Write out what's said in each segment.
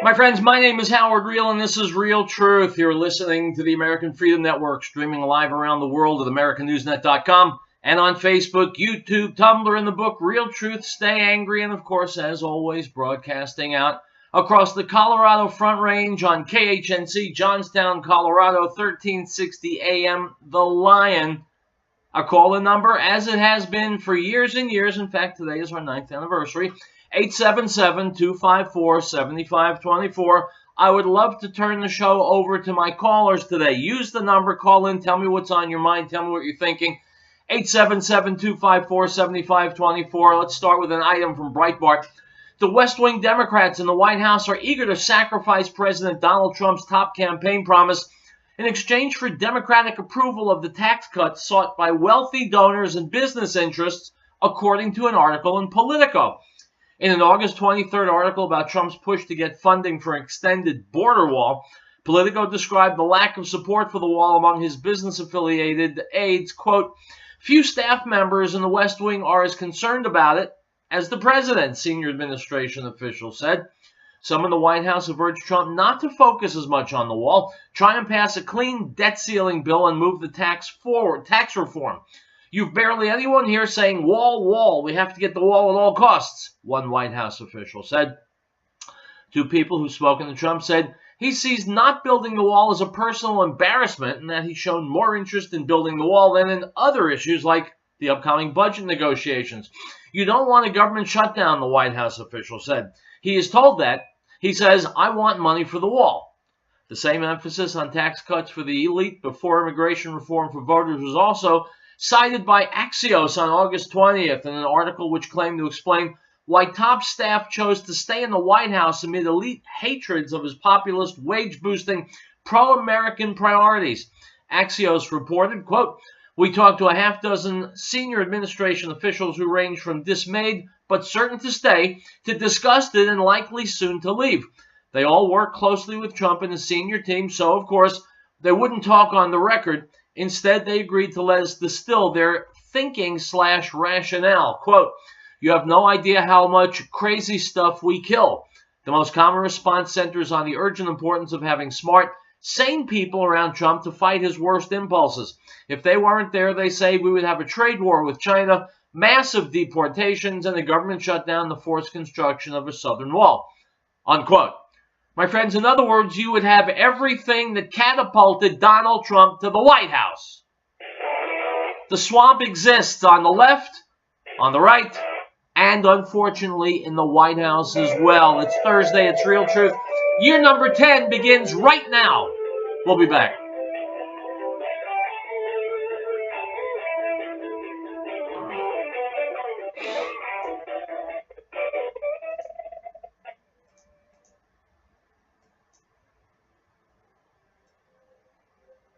My friends, my name is Howard Riell, and this is Riell Truth. You're listening to the American Freedom Network, streaming live around the world at AmericanNewsNet.com and on Facebook, YouTube, Tumblr, and the book Riell Truth, Stay Angry, and of course, as always, broadcasting out across the Colorado Front Range on KHNC, Johnstown, Colorado, 1360 AM, The Lion. Our call-in number, as it has been for years and years, in fact, today is our 9th anniversary, 877-254-7524. I would love to turn the show over to my callers today. Use the number, call in, tell me what's on your mind, tell me what you're thinking. 877-254-7524. Let's start with an item from Breitbart. The West Wing Democrats in the White House are eager to sacrifice President Donald Trump's top campaign promise in exchange for Democratic approval of the tax cuts sought by wealthy donors and business interests, according to an article in Politico. In an August 23rd article about Trump's push to get funding for an extended border wall, Politico described the lack of support for the wall among his business-affiliated aides. Quote, few staff members in the West Wing are as concerned about it as the president, senior administration officials said. Some in the White House have urged Trump not to focus as much on the wall, try and pass a clean debt ceiling bill and move the tax reform. You've barely anyone here saying, wall, wall, we have to get the wall at all costs, one White House official said. Two people who've spoken to Trump said he sees not building the wall as a personal embarrassment and that he's shown more interest in building the wall than in other issues like the upcoming budget negotiations. You don't want a government shutdown, the White House official said. He is told that. He says, I want money for the wall. The same emphasis on tax cuts for the elite before immigration reform for voters was also cited by Axios on August 20th in an article which claimed to explain why top staff chose to stay in the White House amid elite hatreds of his populist, wage-boosting, pro-American priorities. Axios reported, quote, we talked to a half dozen senior administration officials who range from dismayed but certain to stay to disgusted and likely soon to leave. They all work closely with Trump and his senior team, so, of course, they wouldn't talk on the record. Instead, they agreed to let us distill their thinking/rationale. Quote, you have no idea how much crazy stuff we kill. The most common response centers on the urgent importance of having smart, sane people around Trump to fight his worst impulses. If they weren't there, they say, we would have a trade war with China, massive deportations, and a government shutdown, the forced construction of a southern wall. Unquote. My friends, in other words, you would have everything that catapulted Donald Trump to the White House. The swamp exists on the left, on the right, and unfortunately in the White House as well. It's Thursday, it's Riell Truth. Year number 10 begins right now. We'll be back.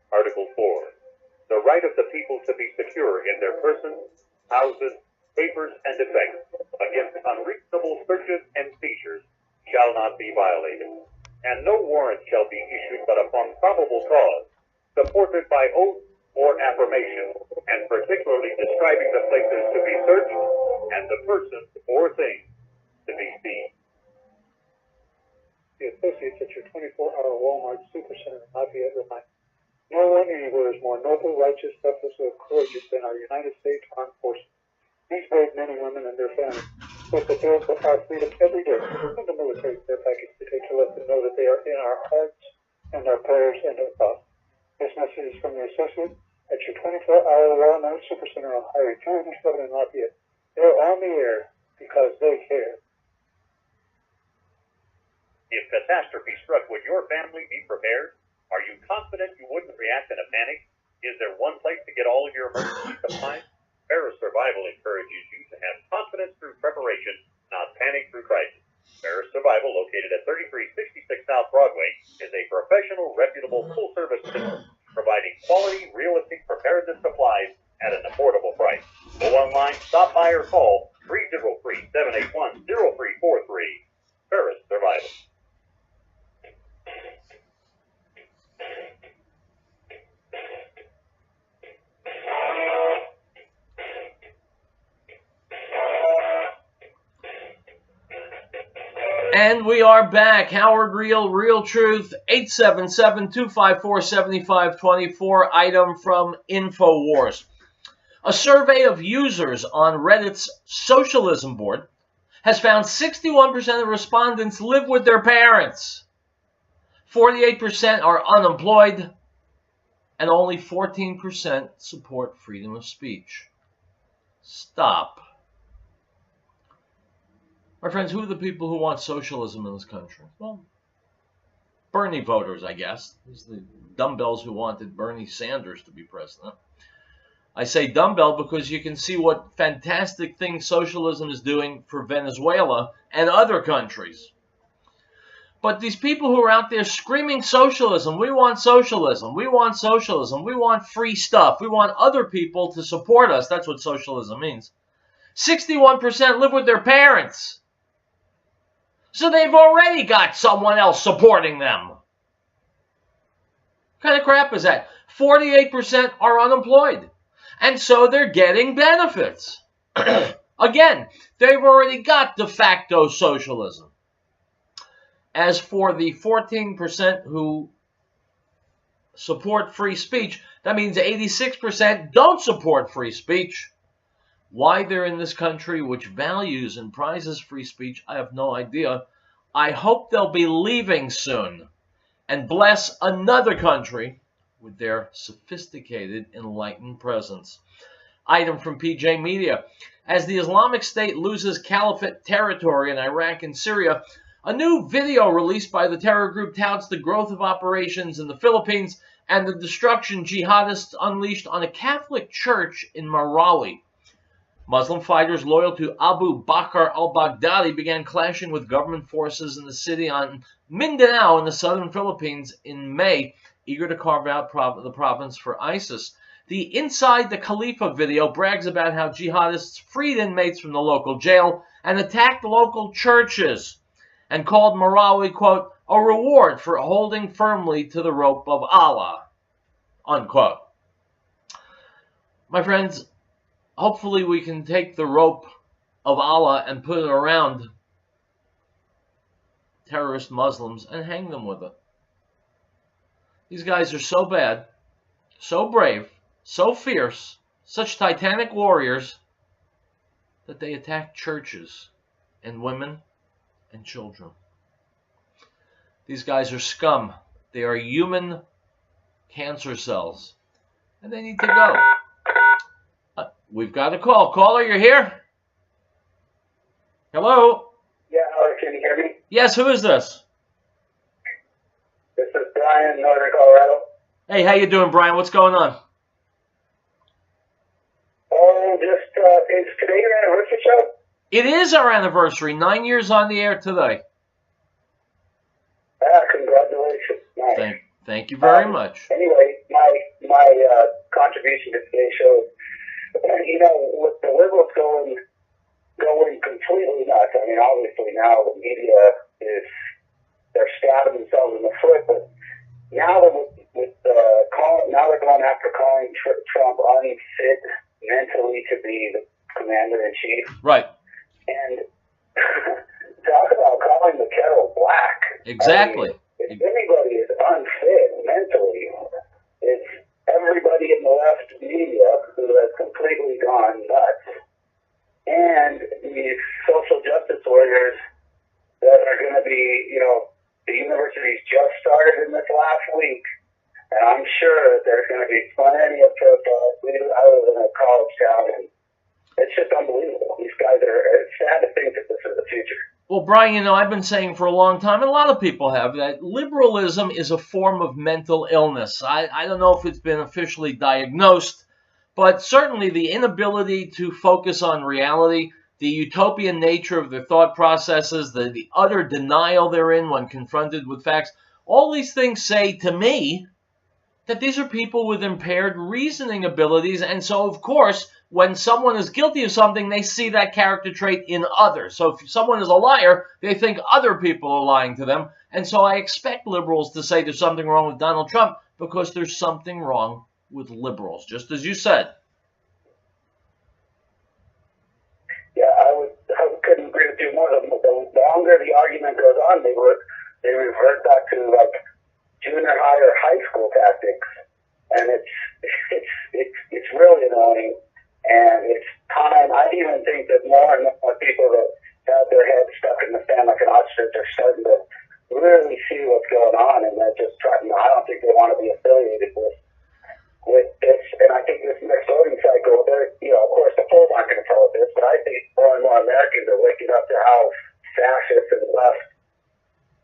Article 4. The right of the people to be secure in their persons, houses, papers, and effects against unreasonable searches and seizures shall not be violated, and no warrant shall be issued but upon probable cause, supported by oath or affirmation, and particularly describing the places to be searched and the persons or things to be seized. The associates at your 24-hour Walmart Supercenter in Lafayette remind no one anywhere is more noble, righteous, selfless, or courageous than our United States Armed Forces. These brave men and women and their families put the bill for our freedom every day. Send the military care package today to let them know that they are in our hearts and our prayers and our thoughts. This message is from the associate at your 24-hour Walmart Supercenter on Highway 287 in Lafayette. They're on the air because they care. If catastrophe struck, would your family be prepared? Are you confident you wouldn't react in a panic? Is there one place to get all of your emergency supplies? Ferris Survival encourages you to have confidence through preparation, not panic through crisis. Ferris Survival, located at 3366 South Broadway, is a professional, reputable, full-service business providing quality, realistic preparedness supplies at an affordable price. Go online, stop by, or call 303-781-0343. Ferris Survival. And we are back. Howard Riell, Riell Truth, 877-254-7524, item from InfoWars. A survey of users on Reddit's socialism board has found 61% of respondents live with their parents, 48% are unemployed, and only 14% support freedom of speech. Stop. My friends, who are the people who want socialism in this country? Well, Bernie voters, I guess. These are the dumbbells who wanted Bernie Sanders to be president. I say dumbbell because you can see what fantastic things socialism is doing for Venezuela and other countries. But these people who are out there screaming socialism, we want socialism, we want socialism, we want free stuff, we want other people to support us. That's what socialism means. 61% live with their parents. So they've already got someone else supporting them. What kind of crap is that? 48% are unemployed. And so they're getting benefits. Again, they've already got de facto socialism. As for the 14% who support free speech, that means 86% don't support free speech. Why they're in this country, which values and prizes free speech, I have no idea. I hope they'll be leaving soon and bless another country with their sophisticated, enlightened presence. Item from PJ Media. As the Islamic State loses caliphate territory in Iraq and Syria, a new video released by the terror group touts the growth of operations in the Philippines and the destruction jihadists unleashed on a Catholic church in Marawi. Muslim fighters loyal to Abu Bakr al-Baghdadi began clashing with government forces in the city on Mindanao in the southern Philippines in May, eager to carve out the province for ISIS. The Inside the Khalifa video brags about how jihadists freed inmates from the local jail and attacked local churches, and called Marawi, quote, a reward for holding firmly to the rope of Allah, unquote. My friends, hopefully we can take the rope of Allah and put it around terrorist Muslims and hang them with it. These guys are so bad, so brave, so fierce, such titanic warriors that they attack churches and women and children. These guys are scum. They are human cancer cells. And they need to go. We've got a call. Caller, you're here? Hello? Yeah, Howard, can you hear me? Yes, who is this? This is Brian, Northern Colorado. Hey, how you doing, Brian? What's going on? Oh, just, is today your anniversary show? It is our anniversary. 9 years on the air today. Congratulations. Nice. Thank you very much. Anyway, my contribution to today's show, you know, with the liberals going completely nuts. I mean, obviously now the media they're stabbing themselves in the foot, but now now they're going after calling Trump unfit mentally to be the commander in chief. Right. And talk about calling the kettle black. Exactly. I mean, if anybody is unfit mentally, it's everybody in the left media who has completely gone nuts, and these social justice warriors that are going to be, you know, the universities just started in this last week, and I'm sure that there's going to be plenty of protests. I live in a college town, and it's just unbelievable. These guys it's sad to think that this is the future. Well, Brian, you know, I've been saying for a long time, and a lot of people have, that liberalism is a form of mental illness. I don't know if it's been officially diagnosed, but certainly the inability to focus on reality, the utopian nature of their thought processes, the utter denial they're in when confronted with facts, all these things say to me that these are people with impaired reasoning abilities, and so, of course, when someone is guilty of something, they see that character trait in others. So if someone is a liar, they think other people are lying to them. And so I expect liberals to say there's something wrong with Donald Trump because there's something wrong with liberals, just as you said. Yeah, I couldn't agree with you more. The longer longer the argument goes on, they revert back to like junior high or high school tactics, and it's really annoying. And it's time. I even think that more and more people that have their heads stuck in the sand like an ostrich are starting to really see what's going on, and they're just trying. I don't think they want to be affiliated with this. And I think this next voting cycle, they're, of course, the polls aren't going to tell us this, but I think more and more Americans are waking up to how fascist and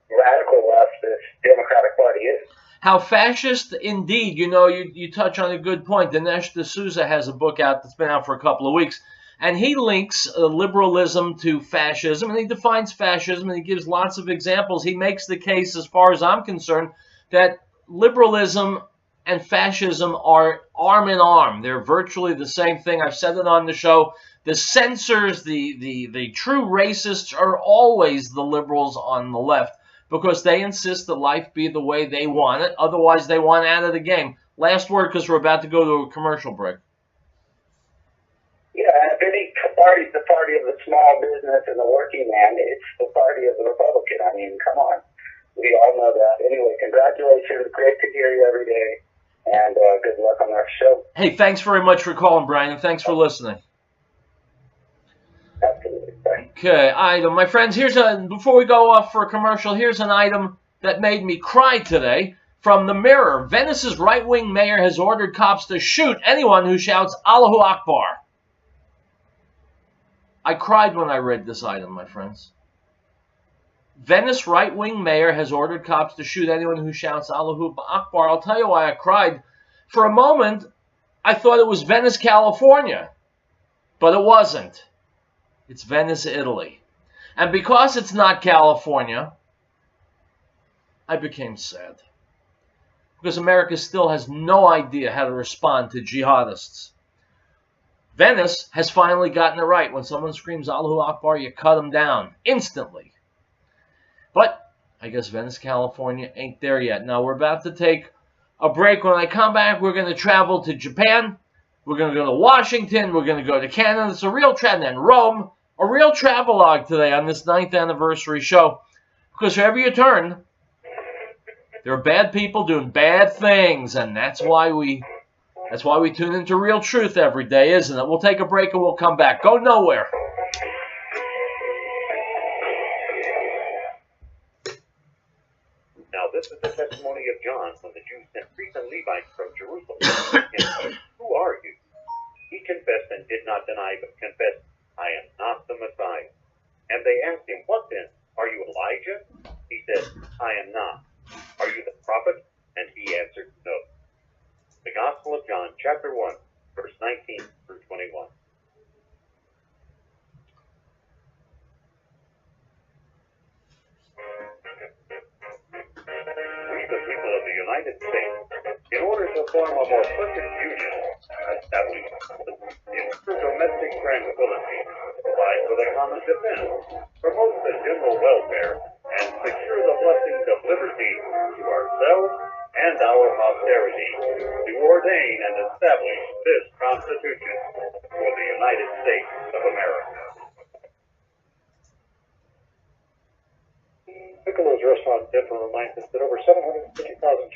radical left this Democratic Party is. How fascist, indeed. You touch on a good point. Dinesh D'Souza has a book out that's been out for a couple of weeks, and he links liberalism to fascism, and he defines fascism, and he gives lots of examples. He makes the case, as far as I'm concerned, that liberalism and fascism are arm in arm. They're virtually the same thing. I've said it on the show. The censors, the true racists are always the liberals on the left, because they insist that life be the way they want it. Otherwise, they want out of the game. Last word, because we're about to go to a commercial break. Yeah, and if any party's the party of the small business and the working man, it's the party of the Republican. I mean, come on. We all know that. Anyway, congratulations. Great to hear you every day. And good luck on our show. Hey, thanks very much for calling, Brian, and thanks for listening. Absolutely. Bye. Okay, item. My friends, before we go off for a commercial, here's an item that made me cry today from the Mirror. Venice's right-wing mayor has ordered cops to shoot anyone who shouts Allahu Akbar. I cried when I read this item, my friends. Venice right-wing mayor has ordered cops to shoot anyone who shouts Allahu Akbar. I'll tell you why I cried. For a moment, I thought it was Venice, California, but it wasn't. It's Venice, Italy. And because it's not California, I became sad. Because America still has no idea how to respond to jihadists. Venice has finally gotten it right. When someone screams Allahu Akbar, you cut them down instantly. But I guess Venice, California ain't there yet. Now, we're about to take a break. When I come back, we're going to travel to Japan. We're going to go to Washington. We're going to go to Canada. It's a real travel, and Rome. A real travelogue today on this 9th anniversary show. Because wherever you turn, there are bad people doing bad things, and that's why we tune into Riell Truth every day, isn't it? We'll take a break and we'll come back. Go nowhere. Now this is the testimony of John when the Jews sent priests and Levites from Jerusalem. Who are you? He confessed and did not deny, but confessed, I am not the Messiah. And they asked him, what then? Are you Elijah? He said, I am not. Are you the prophet? And he answered, no. The Gospel of John, chapter 1, verse 19 through 21. We, the people of the United States, in order to form a more perfect union, establish domestic tranquility, provide for the common defense, promote the general welfare, and secure the blessings of liberty to ourselves and our posterity, to ordain and establish this Constitution for the United States of America. Piccolo's restaurant in Denver reminds us that over 750,000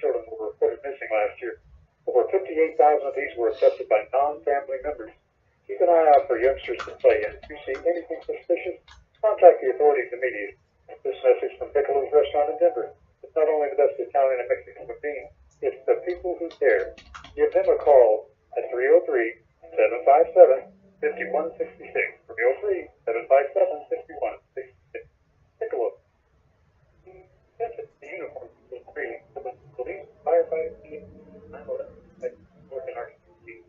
children were reported missing last year. Over 58,000 of these were abducted by non-family members. Keep an eye out for youngsters to play, and if you see anything suspicious, contact the authorities immediately. This message from Piccolo's restaurant in Denver. It's not only the best Italian and Mexican cuisine, it's the people who care. Give them a call at 303-757-5166. 303-757-5166. Piccolo. The uniform is free. Police, firefighters, I work in our community.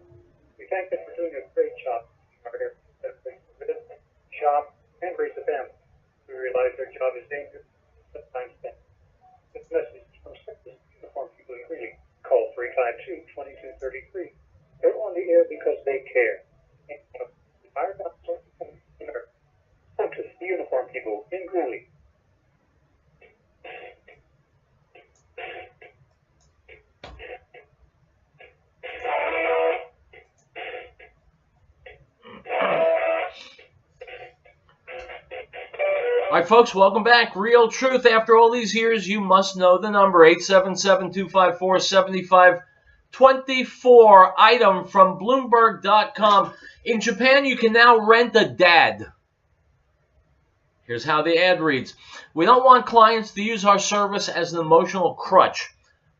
We thank them for doing a great job. Shop and raise a family. We realize their job is dangerous. Sometimes this message from Texas uniform people in Greeley. Call 352-2233. They're on the air because they care. Focus the uniform people in Greeley. All right, folks, welcome back. Riell Truth. After all these years, you must know the number, 877-254-7524. Item from Bloomberg.com. In Japan, you can now rent a dad. Here's how the ad reads. We don't want clients to use our service as an emotional crutch.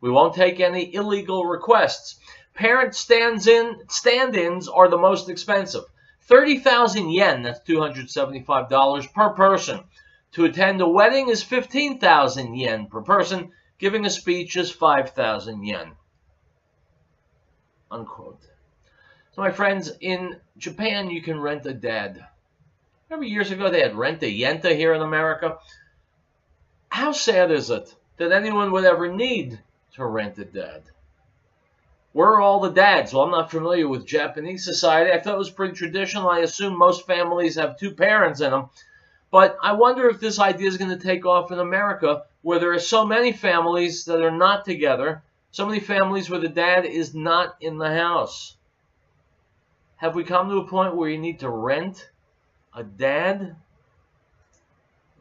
We won't take any illegal requests. Parent stand-ins are the most expensive. 30,000 yen, that's $275 per person. To attend a wedding is 15,000 yen per person. Giving a speech is 5,000 yen. Unquote. So my friends, in Japan you can rent a dad. Remember years ago they had rent-a-yenta here in America? How sad is it that anyone would ever need to rent a dad? Where are all the dads? Well, I'm not familiar with Japanese society. I thought it was pretty traditional. I assume most families have two parents in them. But I wonder if this idea is going to take off in America, where there are so many families that are not together, so many families where the dad is not in the house. Have we come to a point where you need to rent a dad?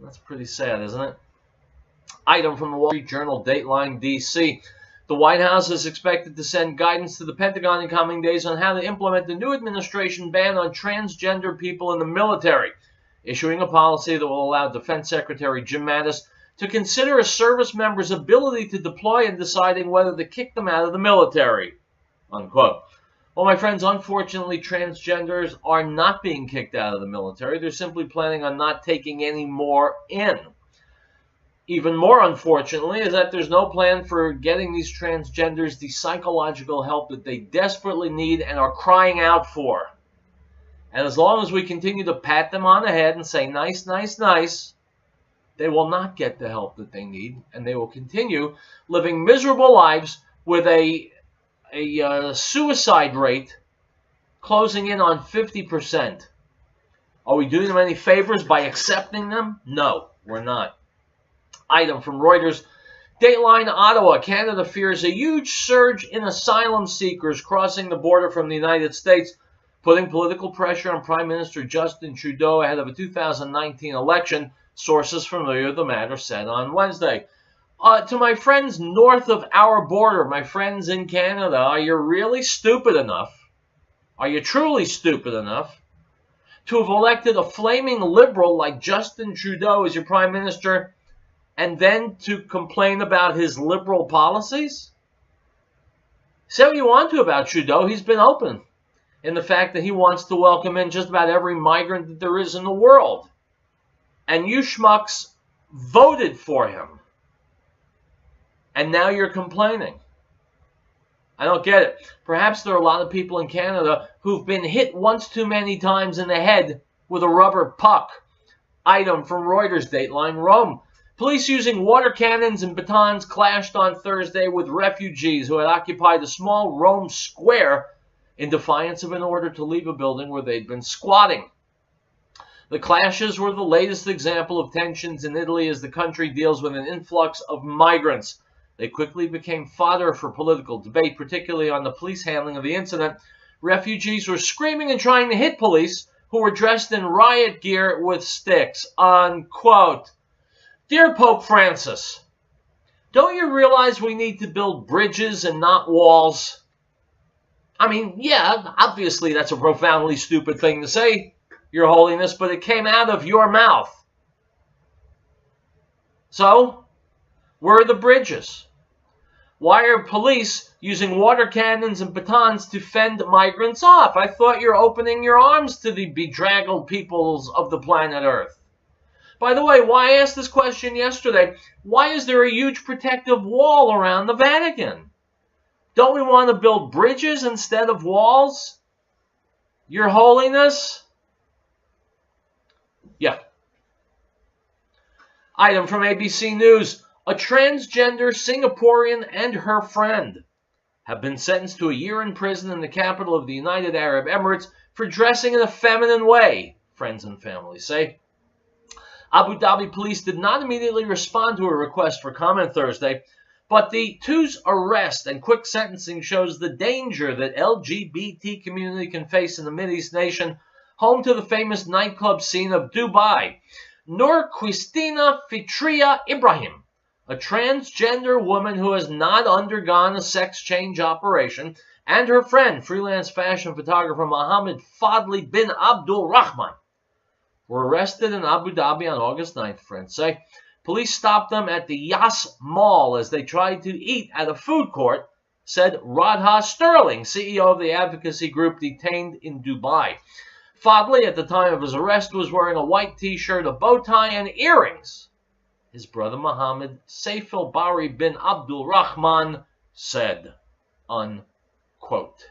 That's pretty sad, isn't it? Item from the Wall Street Journal, Dateline, D.C. The White House is expected to send guidance to the Pentagon in coming days on how to implement the new administration ban on transgender people in the military, issuing a policy that will allow Defense Secretary Jim Mattis to consider a service member's ability to deploy and deciding whether to kick them out of the military. Unquote. Well, my friends, unfortunately, transgenders are not being kicked out of the military. They're simply planning on not taking any more in. Even more unfortunately is that there's no plan for getting these transgenders the psychological help that they desperately need and are crying out for. And as long as we continue to pat them on the head and say, nice, nice, nice, they will not get the help that they need, and they will continue living miserable lives with a suicide rate closing in on 50%. Are we doing them any favors by accepting them? No, we're not. Item from Reuters. Dateline, Ottawa. Canada fears a huge surge in asylum seekers crossing the border from the United States, putting political pressure on Prime Minister Justin Trudeau ahead of a 2019 election, sources familiar with the matter said on Wednesday. To my friends north of our border, my friends in Canada, are you really stupid enough? Are you truly stupid enough to have elected a flaming liberal like Justin Trudeau as your Prime Minister and then to complain about his liberal policies? Say what you want to about Trudeau, he's been open in the fact that he wants to welcome in just about every migrant that there is in the world. And you schmucks voted for him. And now you're complaining. I don't get it. Perhaps there are a lot of people in Canada who've been hit once too many times in the head with a rubber puck. Item from Reuters, Dateline, Rome. Police using water cannons and batons clashed on Thursday with refugees who had occupied a small Rome square in defiance of an order to leave a building where they'd been squatting. The clashes were the latest example of tensions in Italy as the country deals with an influx of migrants. They quickly became fodder for political debate, particularly on the police handling of the incident. Refugees were screaming and trying to hit police who were dressed in riot gear with sticks. Unquote. Dear Pope Francis, don't you realize we need to build bridges and not walls? I mean, yeah, obviously that's a profoundly stupid thing to say, Your Holiness, but it came out of your mouth. So, where are the bridges? Why are police using water cannons and batons to fend migrants off? I thought you're opening your arms to the bedraggled peoples of the planet Earth. By the way, why I asked this question yesterday, why is there a huge protective wall around the Vatican? Don't we want to build bridges instead of walls? Your Holiness? Yeah. Item from ABC News. A transgender Singaporean and her friend have been sentenced to a year in prison in the capital of the United Arab Emirates for dressing in a feminine way, friends and family say. Abu Dhabi police did not immediately respond to a request for comment Thursday, but the two's arrest and quick sentencing shows the danger that LGBT community can face in the Mideast nation, home to the famous nightclub scene of Dubai. Nur Christina Fitria Ibrahim, a transgender woman who has not undergone a sex change operation, and her friend, freelance fashion photographer Mohammed Fadli bin Abdul Rahman, were arrested in Abu Dhabi on August 9th, friends say. Police stopped them at the Yas Mall as they tried to eat at a food court, said Radha Sterling, CEO of the advocacy group detained in Dubai. Fadli, at the time of his arrest, was wearing a white t-shirt, a bow tie, and earrings. His brother Mohammed Saiful Bari bin Abdul Rahman said, unquote.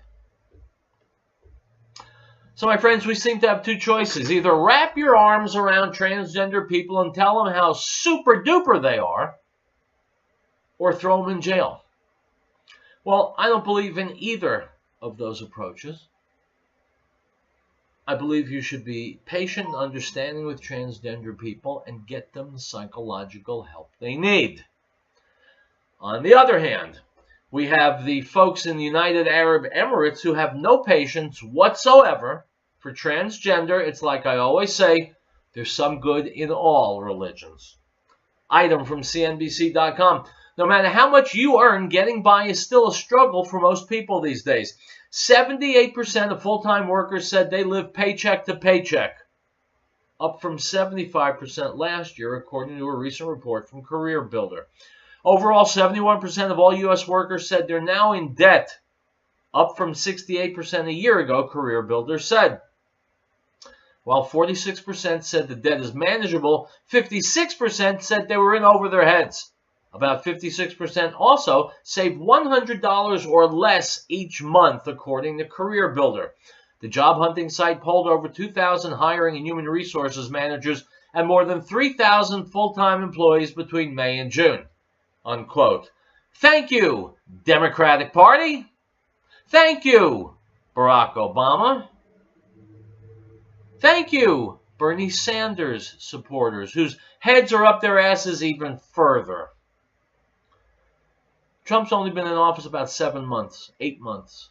So, my friends, we seem to have two choices. Either wrap your arms around transgender people and tell them how super duper they are, or throw them in jail. Well, I don't believe in either of those approaches. I believe you should be patient and understanding with transgender people and get them the psychological help they need. On the other hand, we have the folks in the United Arab Emirates who have no patience whatsoever for transgender. It's like I always say, there's some good in all religions. Item from CNBC.com. No matter how much you earn, getting by is still a struggle for most people these days. 78% of full-time workers said they live paycheck to paycheck, up from 75% last year, according to a recent report from Career Builder. Overall, 71% of all U.S. workers said they're now in debt, up from 68% a year ago, Career Builder said. While 46% said the debt is manageable, 56% said they were in over their heads. About 56% also saved $100 or less each month, according to Career Builder. The job hunting site polled over 2,000 hiring and human resources managers and more than 3,000 full-time employees between May and June. Unquote. Thank you, Democratic Party. Thank you, Barack Obama. Thank you, Bernie Sanders supporters, whose heads are up their asses even further. Trump's only been in office about 7 months, 8 months.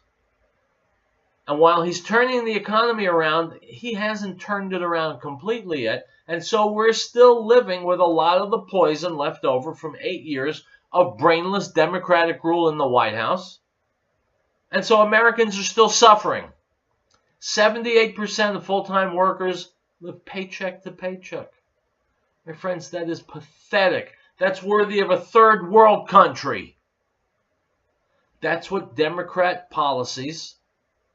And while he's turning the economy around, he hasn't turned it around completely yet. And so we're still living with a lot of the poison left over from 8 years of brainless Democratic rule in the White House. And so Americans are still suffering. 78% of full-time workers live paycheck to paycheck. My friends, that is pathetic. That's worthy of a third world country. That's what Democrat policies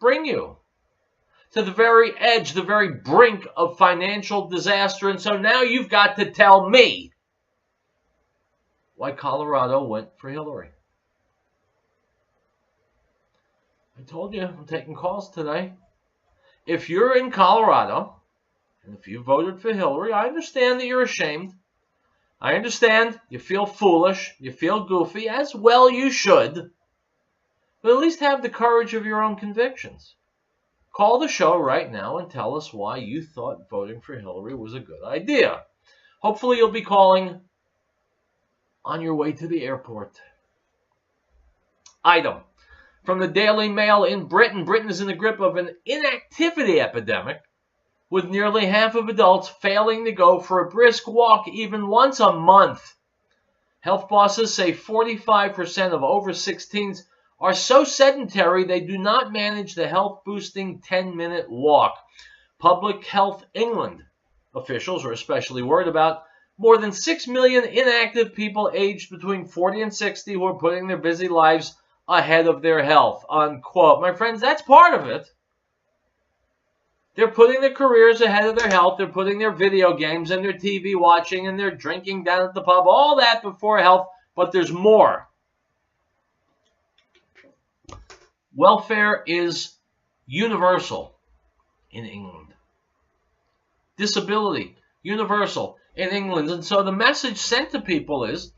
bring you. To the very edge, the very brink of financial disaster. And so now you've got to tell me why Colorado went for Hillary. I told you I'm taking calls today. If you're in Colorado, and if you voted for Hillary, I understand that you're ashamed. I understand you feel foolish, you feel goofy, as well you should. But at least have the courage of your own convictions. Call the show right now and tell us why you thought voting for Hillary was a good idea. Hopefully you'll be calling on your way to the airport. Item from the Daily Mail in Britain. Britain is in the grip of an inactivity epidemic, with nearly half of adults failing to go for a brisk walk even once a month. Health bosses say 45% of over 16s are so sedentary they do not manage the health-boosting 10-minute walk. Public Health England officials are especially worried about more than 6 million inactive people aged between 40 and 60 who are putting their busy lives ahead of their health, unquote. My friends, that's part of it. They're putting their careers ahead of their health. They're putting their video games and their TV watching and their drinking down at the pub, all that before health, but there's more. Welfare is universal in England. Disability, universal in England. And so the message sent to people is,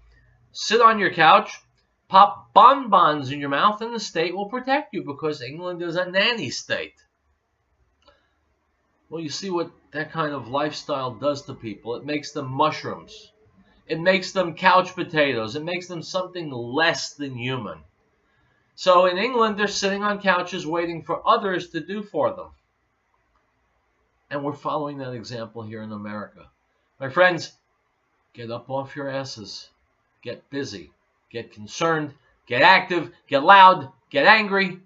sit on your couch, pop bonbons in your mouth, and the state will protect you because England is a nanny state. Well, you see what that kind of lifestyle does to people. It makes them mushrooms. It makes them couch potatoes. It makes them something less than human. So in England, they're sitting on couches waiting for others to do for them. And we're following that example here in America. My friends, get up off your asses. Get busy. Get concerned. Get active. Get loud. Get angry.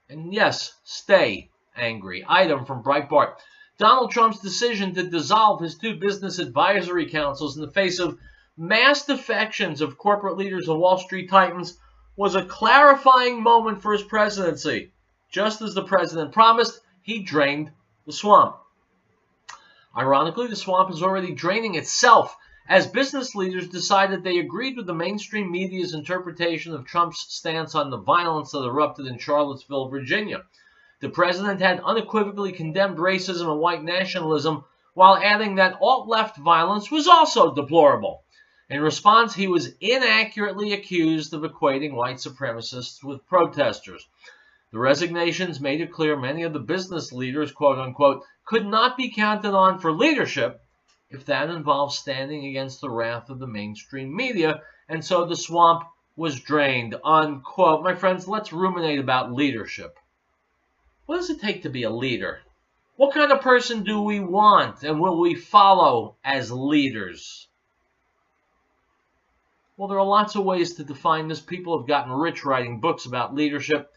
And yes, stay angry. Item from Breitbart. Donald Trump's decision to dissolve his 2 business advisory councils in the face of mass defections of corporate leaders of Wall Street titans was a clarifying moment for his presidency. Just as the president promised, he drained the swamp. Ironically, the swamp is already draining itself as business leaders decided they agreed with the mainstream media's interpretation of Trump's stance on the violence that erupted in Charlottesville, Virginia. The president had unequivocally condemned racism and white nationalism while adding that alt-left violence was also deplorable. In response, he was inaccurately accused of equating white supremacists with protesters. The resignations made it clear many of the business leaders, quote-unquote, could not be counted on for leadership if that involved standing against the wrath of the mainstream media, and so the swamp was drained, unquote. My friends, let's ruminate about leadership. What does it take to be a leader? What kind of person do we want and will we follow as leaders? Well, there are lots of ways to define this. People have gotten rich writing books about leadership.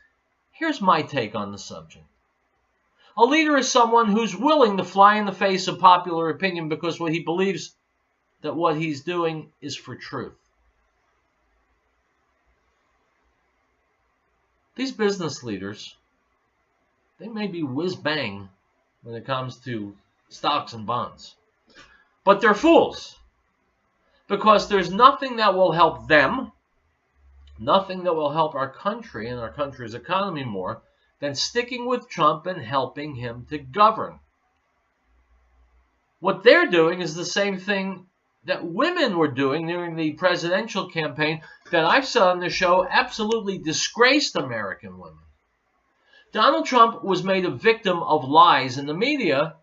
Here's my take on the subject. A leader is someone who's willing to fly in the face of popular opinion because he believes that what he's doing is for truth. These business leaders, they may be whiz-bang when it comes to stocks and bonds, but they're fools. Because there's nothing that will help them, nothing that will help our country and our country's economy more than sticking with Trump and helping him to govern. What they're doing is the same thing that women were doing during the presidential campaign that I've said on the show absolutely disgraced American women. Donald Trump was made a victim of lies in the media.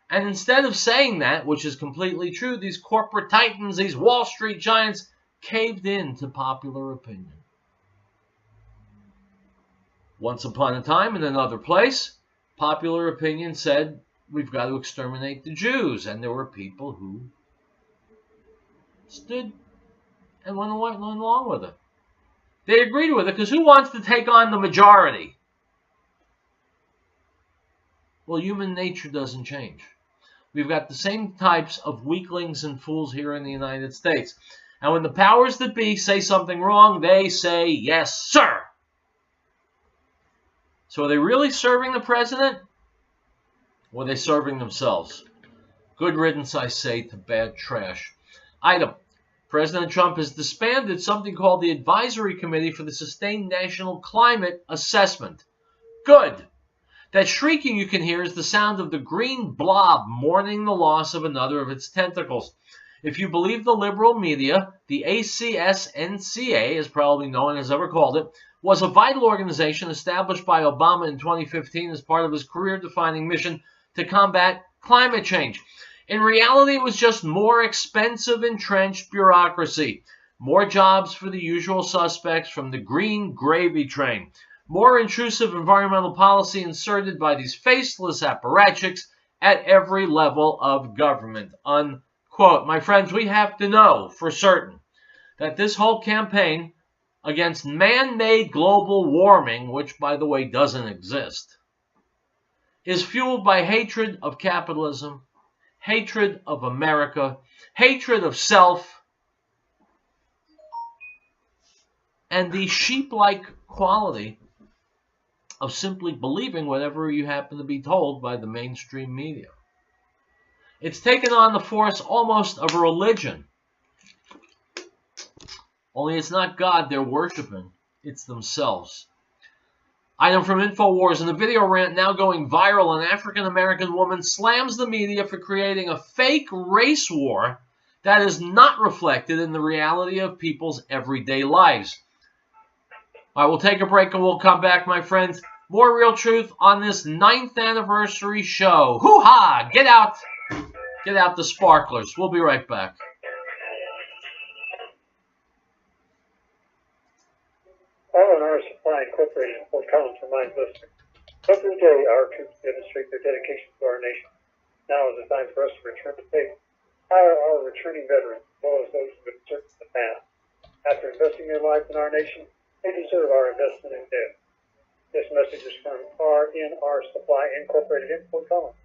And instead of saying that, which is completely true, these corporate titans, these Wall Street giants, caved in to popular opinion. Once upon a time, in another place, popular opinion said, we've got to exterminate the Jews. And there were people who stood and went along with it. They agreed with it because who wants to take on the majority? Well, human nature doesn't change. We've got the same types of weaklings and fools here in the United States. And when the powers that be say something wrong, they say, yes, sir. So are they really serving the president? Or are they serving themselves? Good riddance, I say, to bad trash. Item. President Trump has disbanded something called the Advisory Committee for the Sustained National Climate Assessment. Good. That shrieking you can hear is the sound of the green blob mourning the loss of another of its tentacles. If you believe the liberal media, the ACSNCA, as probably no one has ever called it, was a vital organization established by Obama in 2015 as part of his career-defining mission to combat climate change. In reality, it was just more expensive, entrenched bureaucracy, more jobs for the usual suspects from the green gravy train, more intrusive environmental policy inserted by these faceless apparatchiks at every level of government, unquote. My friends, we have to know for certain that this whole campaign against man-made global warming, which, by the way, doesn't exist, is fueled by hatred of capitalism, hatred of America, hatred of self, and the sheep-like quality of simply believing whatever you happen to be told by the mainstream media. It's taken on the force almost of a religion. Only it's not God they're worshiping, it's themselves. Item from InfoWars. In a video rant now going viral, an African-American woman slams the media for creating a fake race war that is not reflected in the reality of people's everyday lives. All right, we'll take a break and we'll come back, my friends. More Riell Truth on this 9th anniversary show. Hoo-ha! Get out the sparklers. We'll be right back. R&R Supply Incorporated in Fort Collins reminds listeners, every day our troops demonstrate their dedication to our nation. Now is the time for us to return the favor. hire our returning veterans, as well as those who have served in the past. After investing their lives in our nation, they deserve our investment in them. This message is from RNR Supply Incorporated in Fort Collins,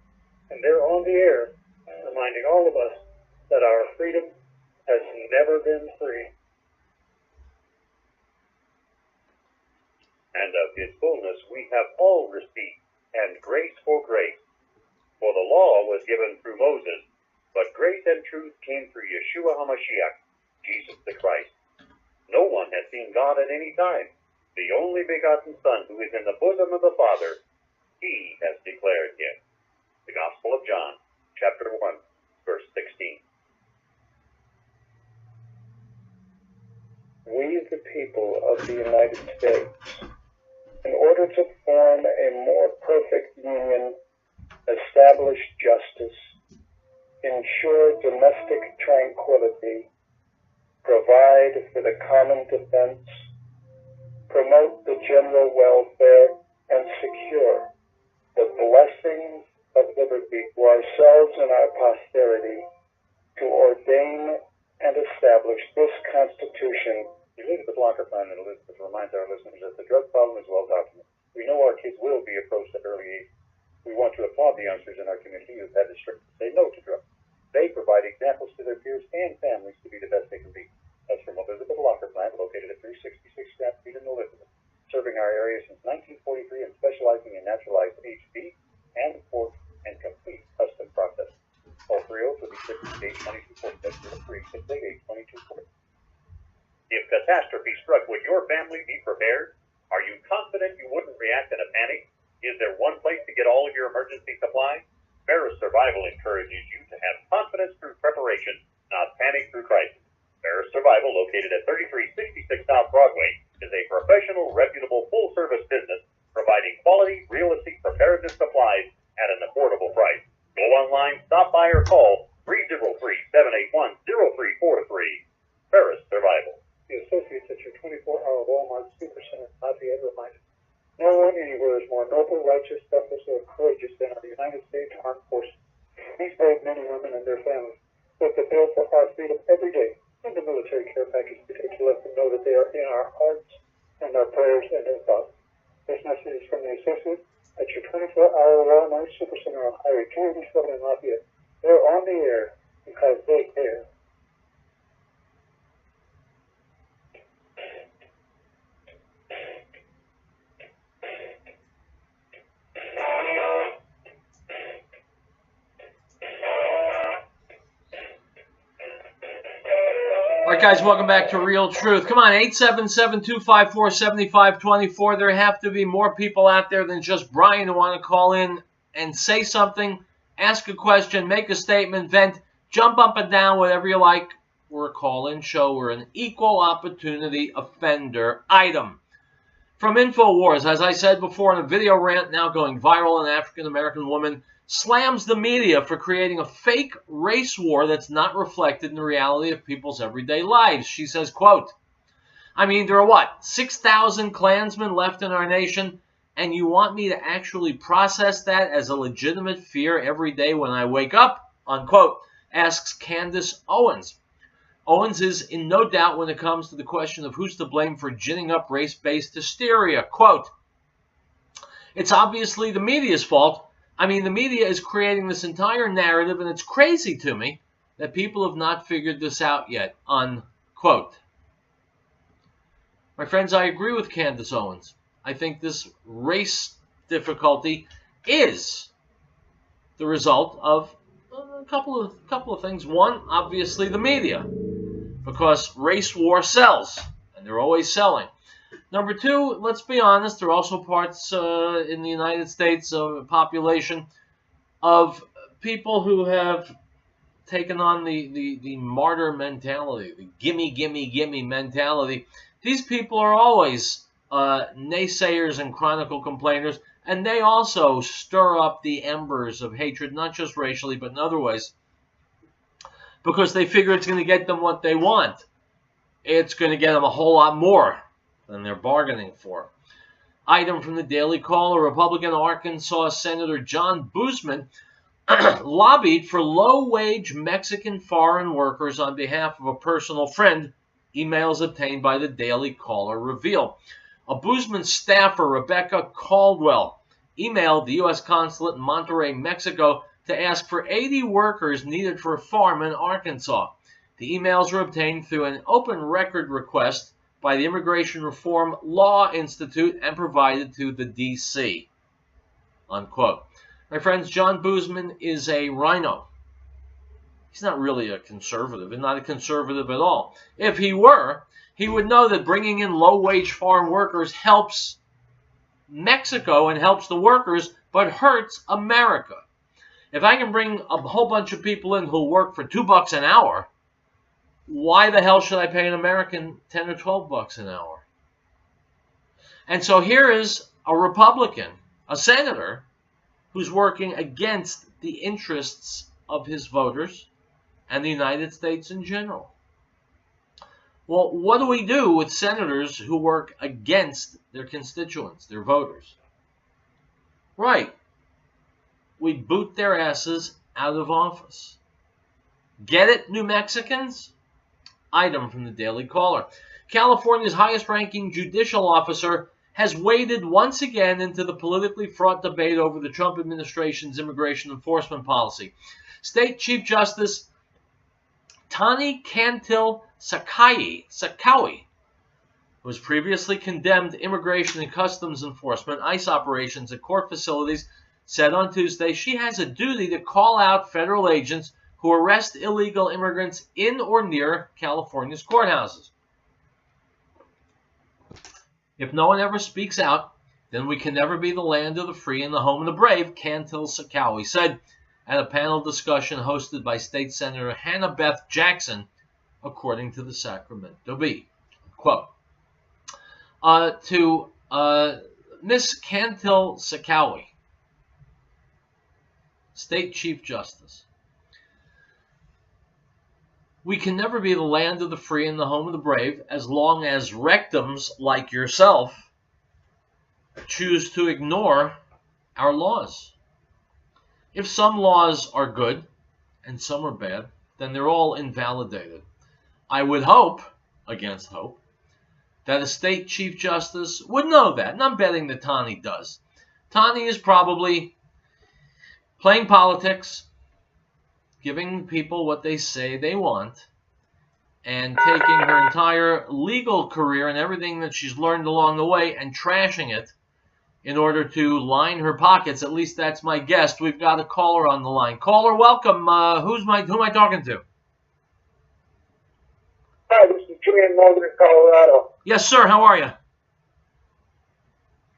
and they're on the air, reminding all of us that our freedom has never been free. And of his fullness we have all received, and grace for grace. For the law was given through Moses, but grace and truth came through Yeshua HaMashiach, Jesus the Christ. No one has seen God at any time. The only begotten Son, who is in the bosom of the Father, he has declared him. The Gospel of John, chapter 1, verse 16. We, the people of the United States, in order to form a more perfect union, establish justice, ensure domestic tranquility, provide for the common defense, promote the general welfare, and secure the blessings of liberty to ourselves and our posterity, to ordain and establish this Constitution. Elizabeth Locker Plan and Elizabeth reminds our listeners that the drug problem is well documented. We know our kids will be approached at early age. We want to applaud the youngsters in our community who have had the strength to say no to drugs. They provide examples to their peers and families to be the best they can be. That's from Elizabeth Locker Plant, located at 366 Scrap Street in Elizabeth, serving our area since 1943 and specializing in naturalized aged beef and pork and complete custom processing. Call 303-668-2240. That's 303-668-2240. If catastrophe struck, would your family be prepared? Are you confident you wouldn't react in a panic? Is there one place to get all of your emergency supplies? Ferris Survival encourages you to have confidence through preparation, not panic through crisis. Ferris Survival, located at 3366 South Broadway, is a professional, reputable, full-service business providing quality, realistic preparedness supplies at an affordable price. Go online, stop by, or call 303-781-0343. Ferris Survival. The associates at your 24-hour Walmart Supercenter in Lafayette reminded, no one anywhere is more noble, righteous, selfless, or courageous than our United States Armed Forces. These brave men and women and their families foot the bill for our freedom every day. In the military care package today to let them know that they are in our hearts and our prayers and in thoughts. This message is from the associates at your 24-hour Walmart Supercenter on Highway 287 in Lafayette. They're on the air because they care. All right, guys, welcome back to Riell Truth. Come on, 877-254-7524. There have to be more people out there than just Brian who want to call in and say something, ask a question, make a statement, vent, jump up and down, whatever you like. We're a call-in show. We're an equal opportunity offender item. From InfoWars, as I said before in a video rant now going viral, an African-American woman slams the media for creating a fake race war that's not reflected in the reality of people's everyday lives. She says, quote, I mean, there are 6,000 Klansmen left in our nation, and you want me to actually process that as a legitimate fear every day when I wake up, unquote, asks Candace Owens. Owens is in no doubt when it comes to the question of who's to blame for ginning up race-based hysteria. Quote, it's obviously the media's fault. I mean, the media is creating this entire narrative, and it's crazy to me that people have not figured this out yet, unquote. My friends, I agree with Candace Owens. I think this race difficulty is the result of a couple of things. One, obviously, the media, because race war sells, and they're always selling. Number two, let's be honest, there are also parts in the United States of a population of people who have taken on the martyr mentality, the gimme, gimme, gimme mentality. These people are always naysayers and chronicle complainers, and they also stir up the embers of hatred, not just racially, but in other ways, because they figure it's going to get them what they want. It's going to get them a whole lot more than they're bargaining for. Item from the Daily Caller, Republican Arkansas Senator John Boozman lobbied for low-wage Mexican foreign workers on behalf of a personal friend, emails obtained by the Daily Caller reveal. Ombudsman staffer Rebecca Caldwell emailed the U.S. consulate in Monterrey, Mexico, to ask for 80 workers needed for a farm in Arkansas. The emails were obtained through an open record request by the Immigration Reform Law Institute and provided to the D.C. Unquote. My friends, John Boozman is a rhino. He's not really a conservative, and not a conservative at all. If he were, he would know that bringing in low-wage foreign workers helps Mexico and helps the workers, but hurts America. If I can bring a whole bunch of people in who work for $2 an hour, why the hell should I pay an American 10 or 12 bucks an hour? And so here is a Republican, a senator, who's working against the interests of his voters and the United States in general. Well, what do we do with senators who work against their constituents, their voters? Right. We boot their asses out of office. Get it, New Mexicans? Item from the Daily Caller. California's highest-ranking judicial officer has waded once again into the politically fraught debate over the Trump administration's immigration enforcement policy. State Chief Justice Tani Cantil-Sakawi, who has previously condemned immigration and customs enforcement, ICE operations at court facilities, said on Tuesday she has a duty to call out federal agents who arrest illegal immigrants in or near California's courthouses. If no one ever speaks out, then we can never be the land of the free and the home of the brave, Cantil-Sakawi said at a panel discussion hosted by State Senator Hannah Beth Jackson, according to the Sacramento Bee. Quote, to Miss Cantil-Sakawi, State Chief Justice, we can never be the land of the free and the home of the brave as long as rectums like yourself choose to ignore our laws. If some laws are good and some are bad, then they're all invalidated. I would hope, against hope, that a state chief justice would know that, and I'm betting that Tani does. Tani is probably playing politics, giving people what they say they want, and taking her entire legal career and everything that she's learned along the way and trashing it in order to line her pockets. At least that's my guess. We've got a caller on the line. Caller, welcome. Who am I talking to? Hi, this is Jimmy in Northern Colorado. Yes, sir. How are you?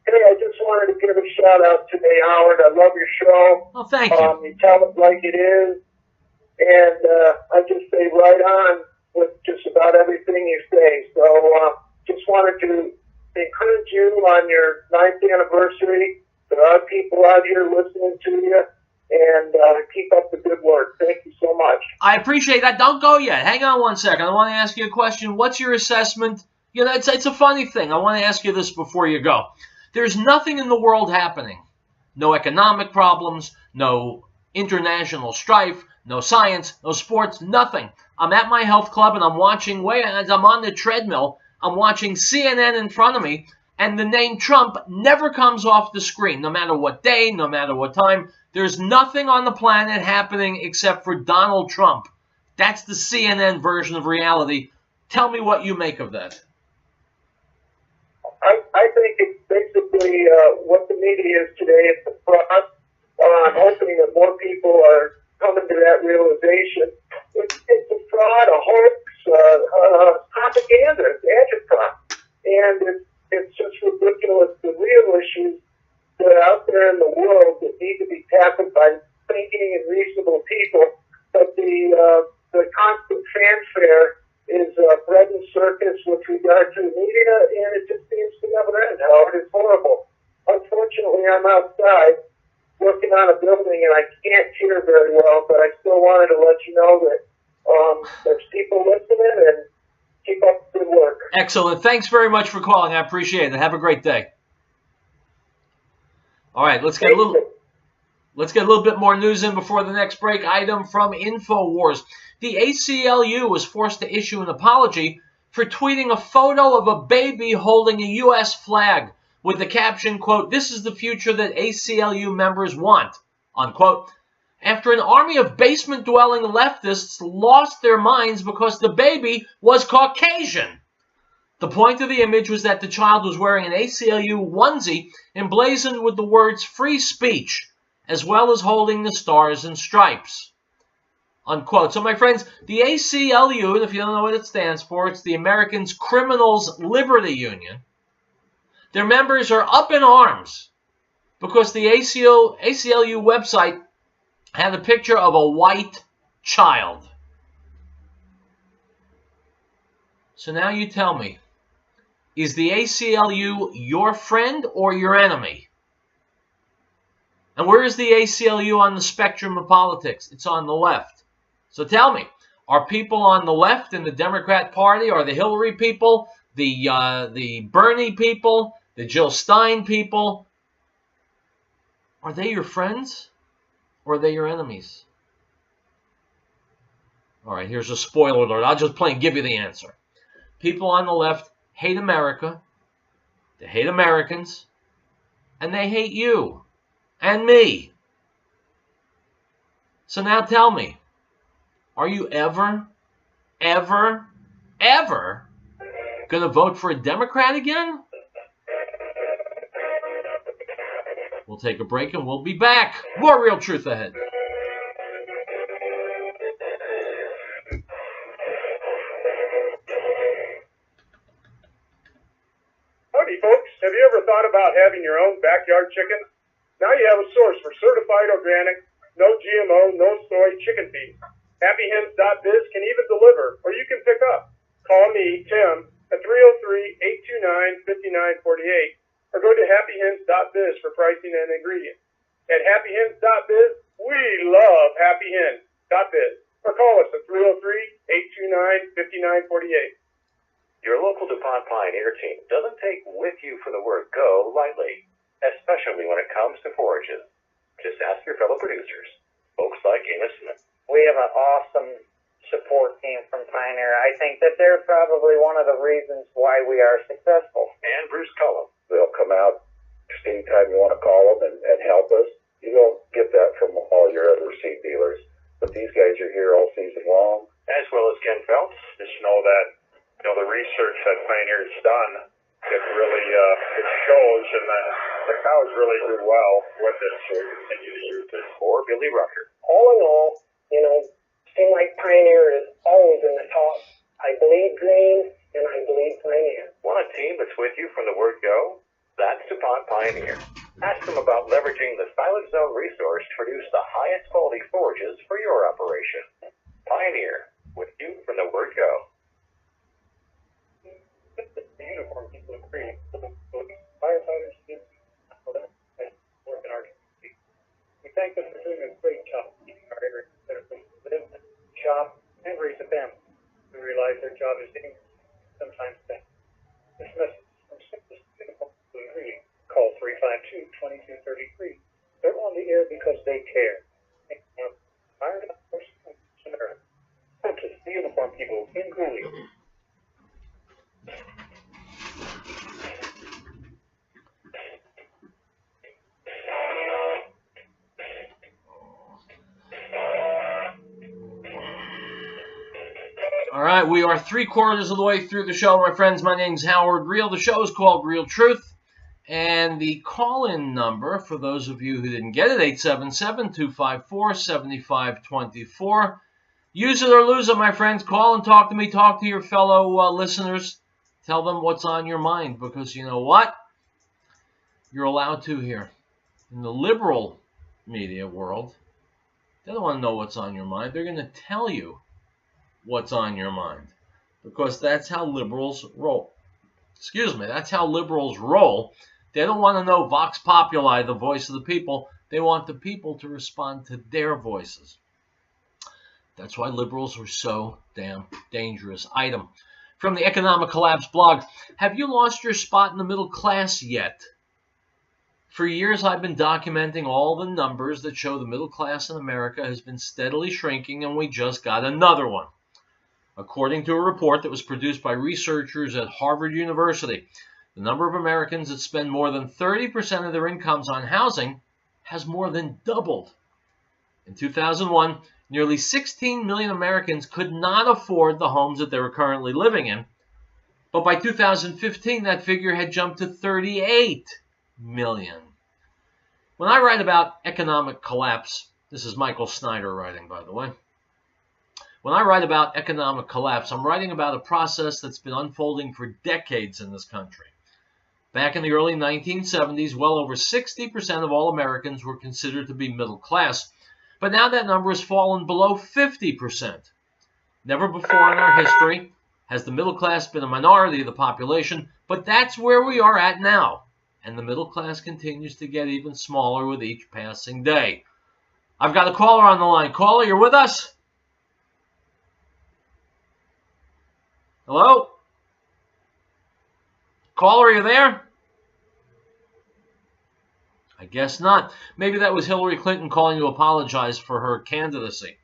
Hey, I just wanted to give a shout out today, Howard. I love your show. Oh, thank you. You tell it like it is. And I just say right on with just about everything you say. So just wanted to encourage you on your 9th anniversary. There are people out here listening to you. And keep up the good work. Thank you so much. I appreciate that. Don't go yet. Hang on one second. I want to ask you a question. What's your assessment? You know, it's a funny thing. I want to ask you this before you go. There's nothing in the world happening. No economic problems, no international strife, no science, no sports, nothing. I'm at my health club and I'm watching, as I'm on the treadmill, I'm watching CNN in front of me, and the name Trump never comes off the screen, no matter what day, no matter what time. There's nothing on the planet happening except for Donald Trump. That's the CNN version of reality. Tell me what you make of that. I think it's basically what the media is today. It's a fraud. I'm hoping that more people are coming to that realization. It's a fraud, a hoax, propaganda, it's agitprop. And it's just ridiculous. The real issues that are out there in the world that need to be tackled by thinking and reasonable people, but the constant fanfare is bread and circus with regard to the media, and it just seems to never end, Howard. It's horrible. Unfortunately, I'm outside working on a building, and I can't hear very well, but I still wanted to let you know that there's people listening, and keep up the good work. Excellent. Thanks very much for calling. I appreciate it. Have a great day. All right, let's get a little... Let's get a little bit more news in before the next break. Item from InfoWars. The ACLU was forced to issue an apology for tweeting a photo of a baby holding a U.S. flag with the caption, quote, "This is the future that ACLU members want," unquote, after an army of basement-dwelling leftists lost their minds because the baby was Caucasian. The point of the image was that the child was wearing an ACLU onesie emblazoned with the words "free speech," as well as holding the stars and stripes, unquote. So, my friends, the ACLU, and if you don't know what it stands for, it's the Americans Criminals Liberty Union. Their members are up in arms because the ACLU website had a picture of a white child. So now you tell me, is the ACLU your friend or your enemy? And where is the ACLU on the spectrum of politics? It's on the left. So tell me, are people on the left in the Democrat Party, are the Hillary people, the Bernie people, the Jill Stein people, are they your friends or are they your enemies? All right, here's a spoiler alert. I'll just plain give you the answer. People on the left hate America, they hate Americans, and they hate you and me. So now tell me, are you ever going to vote for a Democrat again? We'll take a break and we'll be back. More Real Truth ahead. Howdy, folks. Have you ever thought about having your own backyard chicken? Now you have a source for certified organic, no GMO, no soy chicken feed. HappyHens.biz can even deliver, or you can pick up. Call me, Tim, at 303-829-5948, or go to HappyHens.biz for pricing and ingredients. At HappyHens.biz, we love HappyHens.biz, or call us at 303-829-5948. Your local DuPont Pioneer team doesn't take with you for the word go lightly, especially when it comes to forages. Just ask your fellow producers, folks like Amos Smith. We have an awesome support team from Pioneer. I think that they're probably one of the reasons why we are successful. And Bruce Cullum. They'll come out just anytime you want to call them and help us. You don't get that from all your other seed dealers. But these guys are here all season long. As well as Ken Phelps. Just know that, the research that Pioneer's done, it really, it shows, and the cows really do well with it, so we continue to use it. Or Billy Rucker. All in all, seem like Pioneer is always in the top. I bleed green, and I bleed Pioneer. Want a team that's with you from the word go? That's DuPont Pioneer. Ask them about leveraging the Silent Zone resource to produce the highest quality forages for your operation. Pioneer, with you from the word go. The uniform people agree. Firefighters work in our community. We thank them for doing a great job keeping our area better place to live, shop, and raise a family. We realize their job is dangerous, sometimes bad. This message is from Simplest Uniform People Agree. Call 352-2233. They're on the air because they care. Fired up for America. Simplest Uniform People in Greeley. All right, we are 3/4 of the way through the show, my friends. My name's Howard Riell. The show is called Riell Truth. And the call-in number, for those of you who didn't get it, 877-254-7524. Use it or lose it, my friends. Call and talk to me. Talk to your fellow listeners. Tell them what's on your mind, because you know what? You're allowed to here. In the liberal media world, they don't want to know what's on your mind. They're going to tell you what's on your mind, because that's how liberals roll. Excuse me, that's how liberals roll. They don't want to know Vox Populi, the voice of the people. They want the people to respond to their voices. That's why liberals are so damn dangerous. Item from the Economic Collapse blog. Have you lost your spot in the middle class yet? For years, I've been documenting all the numbers that show the middle class in America has been steadily shrinking, and we just got another one. According to a report that was produced by researchers at Harvard University, the number of Americans that spend more than 30% of their incomes on housing has more than doubled. In 2001, nearly 16 million Americans could not afford the homes that they were currently living in. But by 2015, that figure had jumped to 38 million. When I write about economic collapse, this is Michael Snyder writing, by the way. When I write about economic collapse, I'm writing about a process that's been unfolding for decades in this country. Back in the early 1970s, well over 60% of all Americans were considered to be middle class, but now that number has fallen below 50%. Never before in our history has the middle class been a minority of the population, but that's where we are at now. And the middle class continues to get even smaller with each passing day. I've got a caller on the line. Caller, you're with us? Hello? Caller, are you there? I guess not. Maybe that was Hillary Clinton calling to apologize for her candidacy.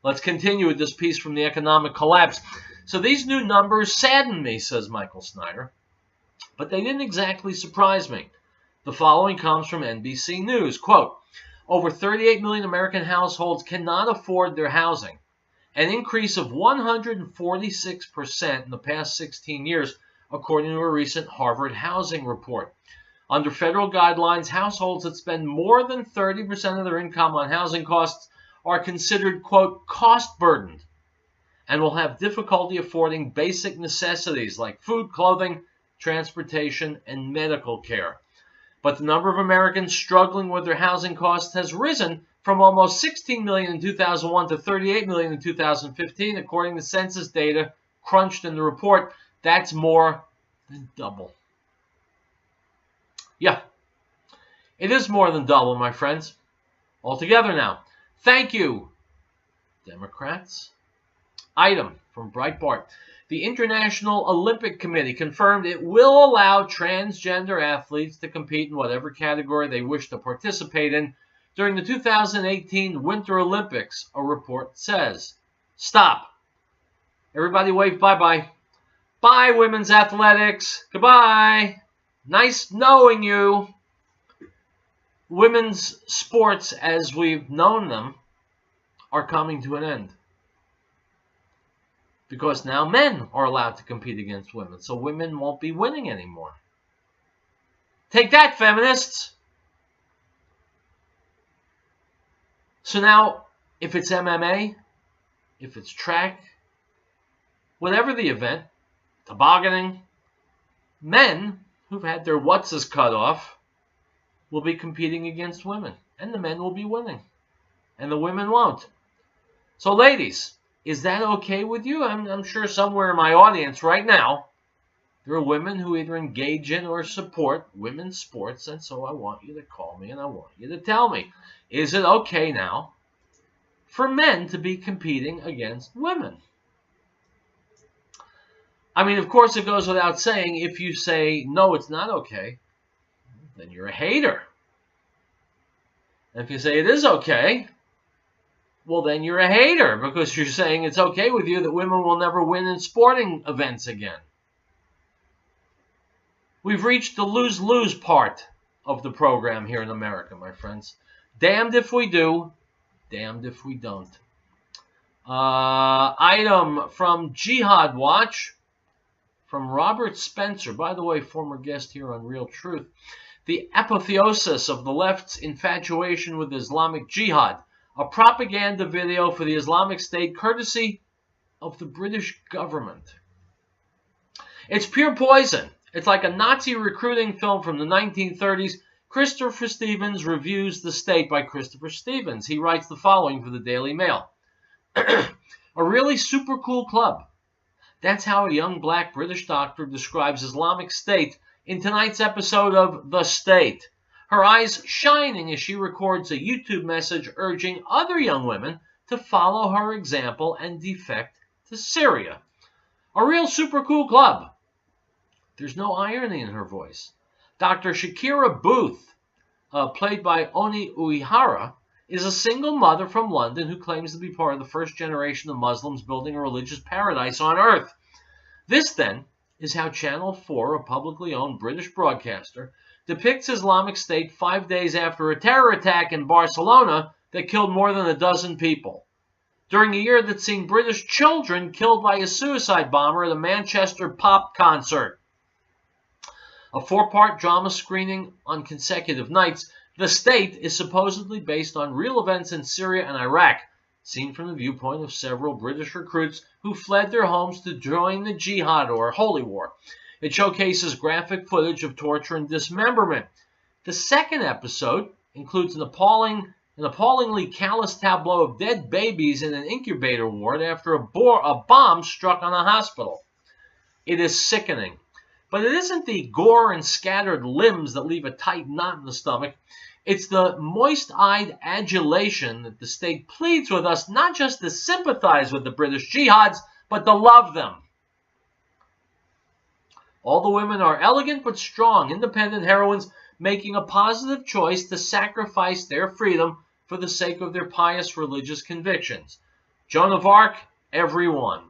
Let's continue with this piece from the economic collapse. So these new numbers sadden me, says Michael Snyder. But they didn't exactly surprise me. The following comes from NBC News. Quote, over 38 million American households cannot afford their housing, an increase of 146% in the past 16 years, according to a recent Harvard housing report. Under federal guidelines, households that spend more than 30% of their income on housing costs are considered, quote, cost-burdened, and will have difficulty affording basic necessities like food, clothing, transportation, and medical care. But the number of Americans struggling with their housing costs has risen from almost 16 million in 2001 to 38 million in 2015, according to census data crunched in the report. That's more than double. Yeah, it is more than double, my friends. Altogether now. Thank you, Democrats. Item from Breitbart. The International Olympic Committee confirmed it will allow transgender athletes to compete in whatever category they wish to participate in during the 2018 Winter Olympics, a report says. Stop. Everybody wave bye-bye. Bye, women's athletics. Goodbye. Nice knowing you. Women's sports, as we've known them, are coming to an end. Because now men are allowed to compete against women, so women won't be winning anymore. Take that, feminists! So now, if it's MMA, if it's track, whatever the event, tobogganing, men who've had their whatses cut off will be competing against women, and the men will be winning, and the women won't. So ladies, is that okay with you? I'm sure somewhere in my audience right now, there are women who either engage in or support women's sports, and so I want you to call me and I want you to tell me, is it okay now for men to be competing against women? I mean, of course, it goes without saying, if you say, no, it's not okay, then you're a hater. And if you say it is okay, well, then you're a hater, because you're saying it's okay with you that women will never win in sporting events again. We've reached the lose-lose part of the program here in America, my friends. Damned if we do, damned if we don't. Item from Jihad Watch, from Robert Spencer, by the way, former guest here on Riell Truth. The apotheosis of the left's infatuation with Islamic Jihad, a propaganda video for the Islamic State courtesy of the British government. It's pure poison. It's like a Nazi recruiting film from the 1930s. Christopher Stevens reviews The State by Christopher Stevens. He writes the following for the Daily Mail. A really super cool club. That's how a young black British doctor describes Islamic State in tonight's episode of The State. Her eyes shining as she records a YouTube message urging other young women to follow her example and defect to Syria. A real super cool club. There's no irony in her voice. Dr. Shakira Booth played by Oni Uehara, is a single mother from London who claims to be part of the first generation of Muslims building a religious paradise on earth. This, then, is how Channel 4, a publicly owned British broadcaster, depicts Islamic State 5 days after a terror attack in Barcelona that killed more than a dozen people, during a year that's seen British children killed by a suicide bomber at a Manchester pop concert. A 4-part drama screening on consecutive nights, The State is supposedly based on real events in Syria and Iraq, seen from the viewpoint of several British recruits who fled their homes to join the Jihad or Holy War. It showcases graphic footage of torture and dismemberment. The second episode includes an appallingly callous tableau of dead babies in an incubator ward after a bomb struck on a hospital. It is sickening. But it isn't the gore and scattered limbs that leave a tight knot in the stomach. It's the moist-eyed adulation that The State pleads with us not just to sympathize with the British jihads, but to love them. All the women are elegant but strong, independent heroines making a positive choice to sacrifice their freedom for the sake of their pious religious convictions. Joan of Arc, every one.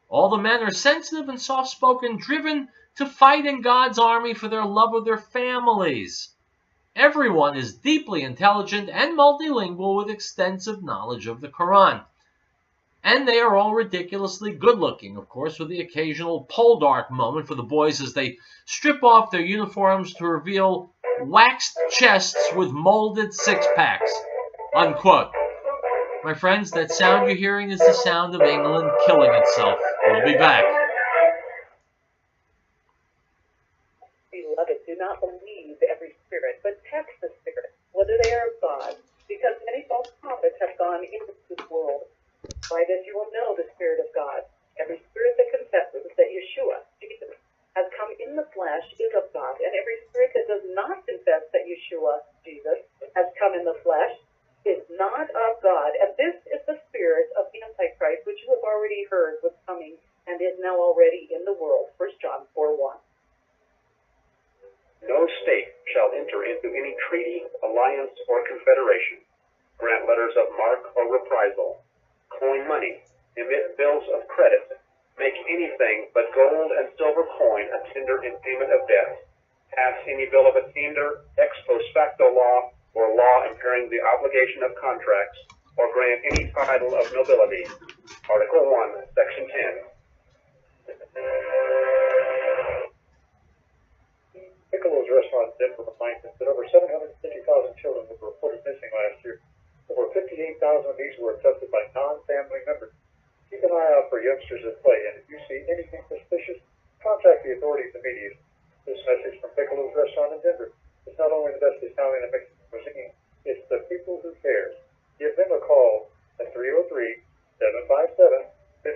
All the men are sensitive and soft-spoken, driven to fight in God's army for their love of their families. Everyone is deeply intelligent and multilingual with extensive knowledge of the Quran. And they are all ridiculously good-looking, of course, with the occasional pole-dark moment for the boys as they strip off their uniforms to reveal waxed chests with molded six-packs. Unquote. My friends, that sound you're hearing is the sound of England killing itself. We'll be back. Beloved, do not believe every spirit, but test the spirits, whether they are of God, because many false prophets have gone into this world. By this you will know the Spirit of God. Every spirit that confesses that Yeshua, Jesus, has come in the flesh is of God, and every spirit that does not confess that Yeshua, Jesus, has come in the flesh is not of God. And this is the spirit of the Antichrist, which you have already heard was coming and is now already in the world. 1 John 4:1. No state shall enter into any treaty, alliance, or confederation, grant letters of marque or reprisal, coin money, emit bills of credit, make anything but gold and silver coin a tender in payment of debt, pass any bill of attainder, ex post facto law, or law impairing the obligation of contracts, or grant any title of nobility. Article 1, Section 10. Piccolo's restaurant in Denver reminds us that over 750,000 children were reported missing last year. Over 58,000 of these were abducted by non-family members. Keep an eye out for youngsters at play, and if you see anything suspicious, contact the authorities immediately. This message from Piccolo's restaurant in Denver. It's not only the best Italian and Mexican cuisine, it's the people who care. Give them a call at 303-757-5166.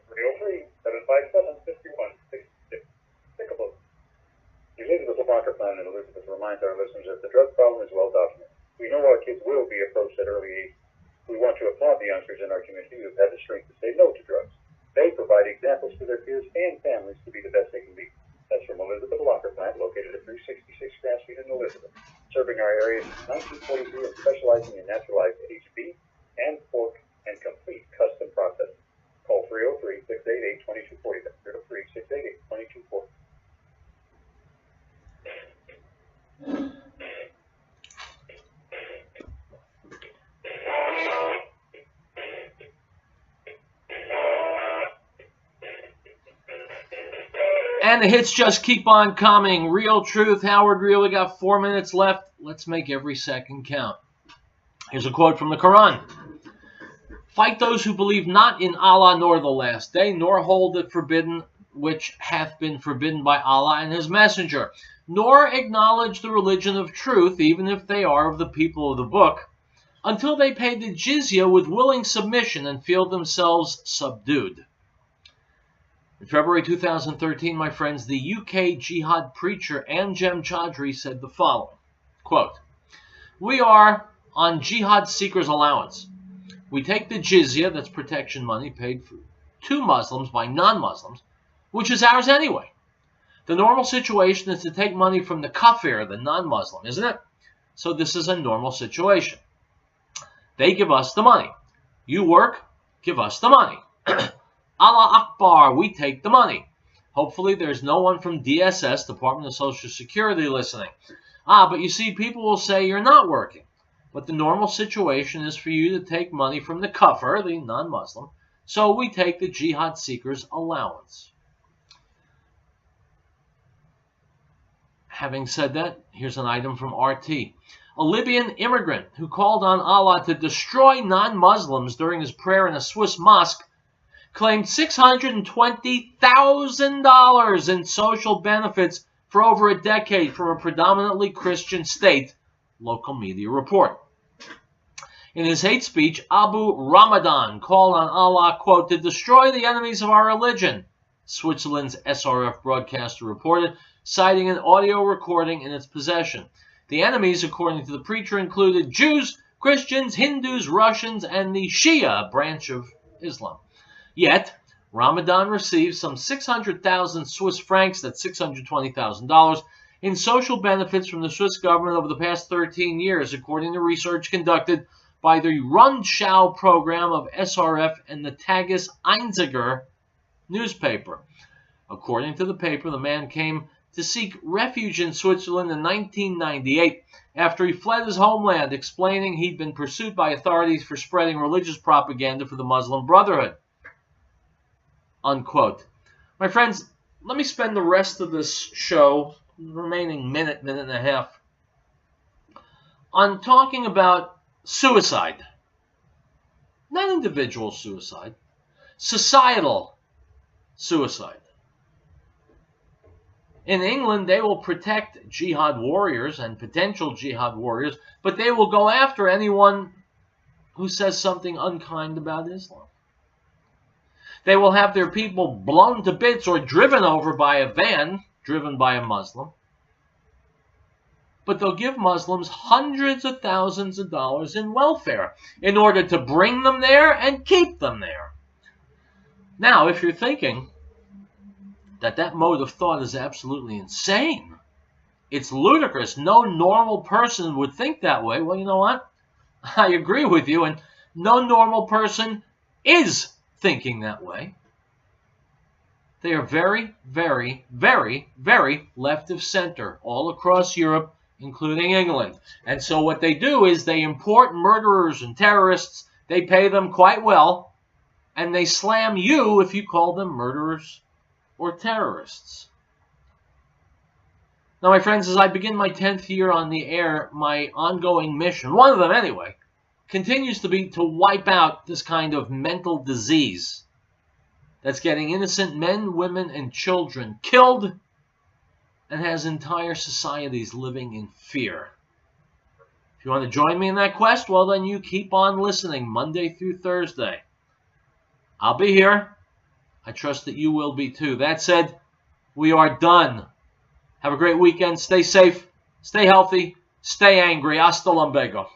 303-757-5166. Piccolo. Elizabeth LaBonca Plan and Elizabeth reminds our listeners that the drug problem is well documented. We know our kids will be approached at early age. We want to applaud the youngsters in our community who have had the strength to say no to drugs. They provide examples to their peers and families to be the best they can be. That's from Elizabeth LaBonca Plant, located at 366 Grand Street in Elizabeth, serving our area since 1943 and specializing in naturalized aged beef and pork and complete custom processing. Call 303-688-2240. That's 303-688-2240. And the hits just keep on coming. Riell Truth, Howard Riell. We got 4 minutes left. Let's make every second count. Here's a quote from the Quran. Fight those who believe not in Allah nor the last day, nor hold it forbidden which hath been forbidden by Allah and his messenger, nor acknowledge the religion of truth, even if they are of the people of the book, until they pay the jizya with willing submission and feel themselves subdued. In February 2013, my friends, the UK jihad preacher Anjem Chaudhry said the following, quote, "We are on jihad seekers' allowance. We take the jizya, that's protection money paid to Muslims by non-Muslims, which is ours anyway. The normal situation is to take money from the kafir, the non-Muslim, isn't it? So this is a normal situation. They give us the money. You work, give us the money. Allah Akbar, we take the money. Hopefully there's no one from DSS, Department of Social Security, listening. But you see, people will say you're not working. But the normal situation is for you to take money from the kafir, the non-Muslim, so we take the jihad seekers' allowance. Having said that, here's an item from RT. A Libyan immigrant who called on Allah to destroy non-Muslims during his prayer in a Swiss mosque claimed $620,000 in social benefits for over a decade from a predominantly Christian state, local media report. In his hate speech, Abu Ramadan called on Allah, quote, to destroy the enemies of our religion, Switzerland's SRF broadcaster reported, citing an audio recording in its possession. The enemies, according to the preacher, included Jews, Christians, Hindus, Russians, and the Shia branch of Islam. Yet, Ramadan received some 600,000 Swiss francs, that's $620,000, in social benefits from the Swiss government over the past 13 years, according to research conducted by the Rundschau program of SRF and the Tages Einziger newspaper. According to the paper, the man came to seek refuge in Switzerland in 1998 after he fled his homeland, explaining he'd been pursued by authorities for spreading religious propaganda for the Muslim Brotherhood. Unquote. My friends, let me spend the rest of this show, the remaining minute and a half, on talking about suicide. Not individual suicide, societal suicide. In England, they will protect jihad warriors and potential jihad warriors, but they will go after anyone who says something unkind about Islam. They will have their people blown to bits or driven over by a van driven by a Muslim. But they'll give Muslims hundreds of thousands of dollars in welfare in order to bring them there and keep them there. Now, if you're thinking that mode of thought is absolutely insane, it's ludicrous, no normal person would think that way, well, you know what? I agree with you, and no normal person is thinking that way. They are very, very, very, very left of center all across Europe, including England. And so what they do is they import murderers and terrorists, they pay them quite well, and they slam you if you call them murderers or terrorists. Now, my friends, as I begin my 10th year on the air, my ongoing mission, one of them anyway, continues to be to wipe out this kind of mental disease that's getting innocent men, women, and children killed and has entire societies living in fear. If you want to join me in that quest, well, then you keep on listening Monday through Thursday. I'll be here. I trust that you will be too. That said, we are done. Have a great weekend. Stay safe. Stay healthy. Stay angry. Hasta luego.